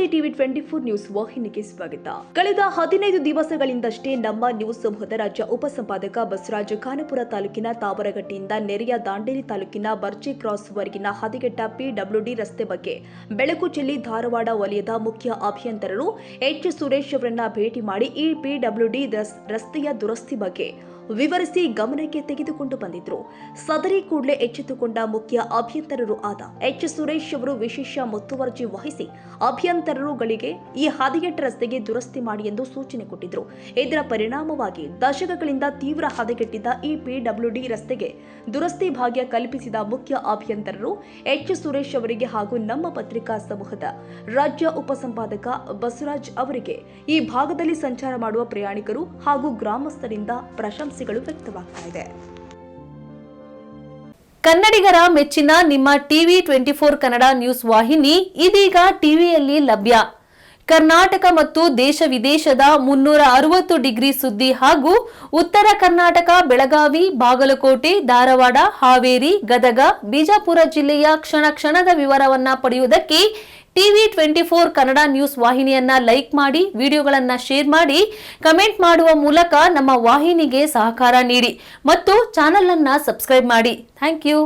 ನಮಸ್ತೆ TV 24 news ವಾಹಿನಿಗೆ ಸ್ವಾಗತ. ಕಳೆದ 15 ದಿವಸಗಳಿಂದಷ್ಟೇ ನಮ್ಮ ನ್ಯೂಸ್ ಸಮೂಹದ ರಾಜ್ಯ ಉಪಸಂಪಾದಕ ಬಸವರಾಜ ಖಾನಾಪುರ ತಾಲೂಕಿನ ತಾವರಗಟ್ಟಿಯಿಂದ ನೆರೆಯ ದಾಂಡೇಲಿ ತಾಲೂಕಿನ ಬರ್ಚಿ ಕ್ರಾಸ್ ವರೆಗಿನ ಹದಗೆಟ್ಟ ಪಿಡಬ್ಲ್ಯೂಡಿ ರಸ್ತೆ ಬಗ್ಗೆ ಬೆಳಕು ಚೆಲ್ಲಿ ಧಾರವಾಡ ವಲಯದ ಮುಖ್ಯ ಅಭಿಯಂತರರು ಎಚ್ ಸುರೇಶ್ ಅವರನ್ನ ಭೇಟಿ ಮಾಡಿ ಈ ಪಿಡಬ್ಲ್ಯೂಡಿ ರಸ್ತೆಯ ದುರಸ್ತಿ ಬಗ್ಗೆ ವಿವರಿಸಿ ಗಮನಕ್ಕೆ ತೆಗೆದುಕೊಂಡು ಬಂದಿದ್ರು. ಸದರಿ ಕೂಡಲೇ ಎಚ್ಚೆತ್ತುಕೊಂಡ ಮುಖ್ಯ ಅಭಿಯಂತರರು ಆದ ಎಚ್ ಸುರೇಶ್ ಅವರು ವಿಶೇಷ ಮುತುವರ್ಜಿ ವಹಿಸಿ ಅಭಿಯಂತರರುಗಳಿಗೆ ಈ ಹದಗೆಟ್ಟ ರಸ್ತೆಗೆ ದುರಸ್ತಿ ಮಾಡಿ ಎಂದು ಸೂಚನೆ ಕೊಟ್ಟಿದ್ರು. ಇದರ ಪರಿಣಾಮವಾಗಿ ದಶಕಗಳಿಂದ ತೀವ್ರ ಹದಗೆಟ್ಟಿದ್ದ ಈ ಪಿಡಬ್ಲ್ಯೂಡಿ ರಸ್ತೆಗೆ ದುರಸ್ತಿ ಭಾಗ್ಯ ಕಲ್ಪಿಸಿದ ಮುಖ್ಯ ಅಭಿಯಂತರರು ಎಚ್ ಸುರೇಶ್ ಅವರಿಗೆ ಹಾಗೂ ನಮ್ಮ ಪತ್ರಿಕಾ ಸಮೂಹದ ರಾಜ್ಯ ಉಪಸಂಪಾದಕ ಬಸವರಾಜ್ ಅವರಿಗೆ ಈ ಭಾಗದಲ್ಲಿ ಸಂಚಾರ ಮಾಡುವ ಪ್ರಯಾಣಿಕರು ಹಾಗೂ ಗ್ರಾಮಸ್ಥರಿಂದ ಪ್ರಶಂಸೆಗಳು ವ್ಯಕ್ತವಾಗ್ತಾ ಇದೆ. ಕನ್ನಡಿಗರ ಮೆಚ್ಚಿನ ನಿಮ್ಮ ಟಿವಿ 24 ಕನ್ನಡ ನ್ಯೂಸ್ ವಾಹಿನಿ ಇದೀಗ ಟಿವಿಯಲ್ಲಿ ಲಭ್ಯ. ಕರ್ನಾಟಕ ಮತ್ತು ದೇಶ ವಿದೇಶದ 360 ಡಿಗ್ರಿ ಸುದ್ದಿ ಹಾಗೂ ಉತ್ತರ ಕರ್ನಾಟಕ, ಬೆಳಗಾವಿ, ಬಾಗಲಕೋಟೆ, ಧಾರವಾಡ, ಹಾವೇರಿ, ಗದಗ, ಬಿಜಾಪುರ ಜಿಲ್ಲೆಯ ಕ್ಷಣ ಕ್ಷಣದ ವಿವರವನ್ನ ಪಡೆಯುವುದಕ್ಕೆ ಟಿವಿ 24 ಕನ್ನಡ ನ್ಯೂಸ್ ವಾಹಿನಿಯನ್ನ ಲೈಕ್ ಮಾಡಿ, ವಿಡಿಯೋಗಳನ್ನ ಶೇರ್ ಮಾಡಿ, ಕಮೆಂಟ್ ಮಾಡುವ ಮೂಲಕ ನಮ್ಮ ವಾಹಿನಿಗೆ ಸಹಕಾರ ನೀಡಿ ಮತ್ತು ಚಾನೆಲ್ ಅನ್ನ ಸಬ್ಸ್ಕ್ರೈಬ್ ಮಾಡಿ. Thank you.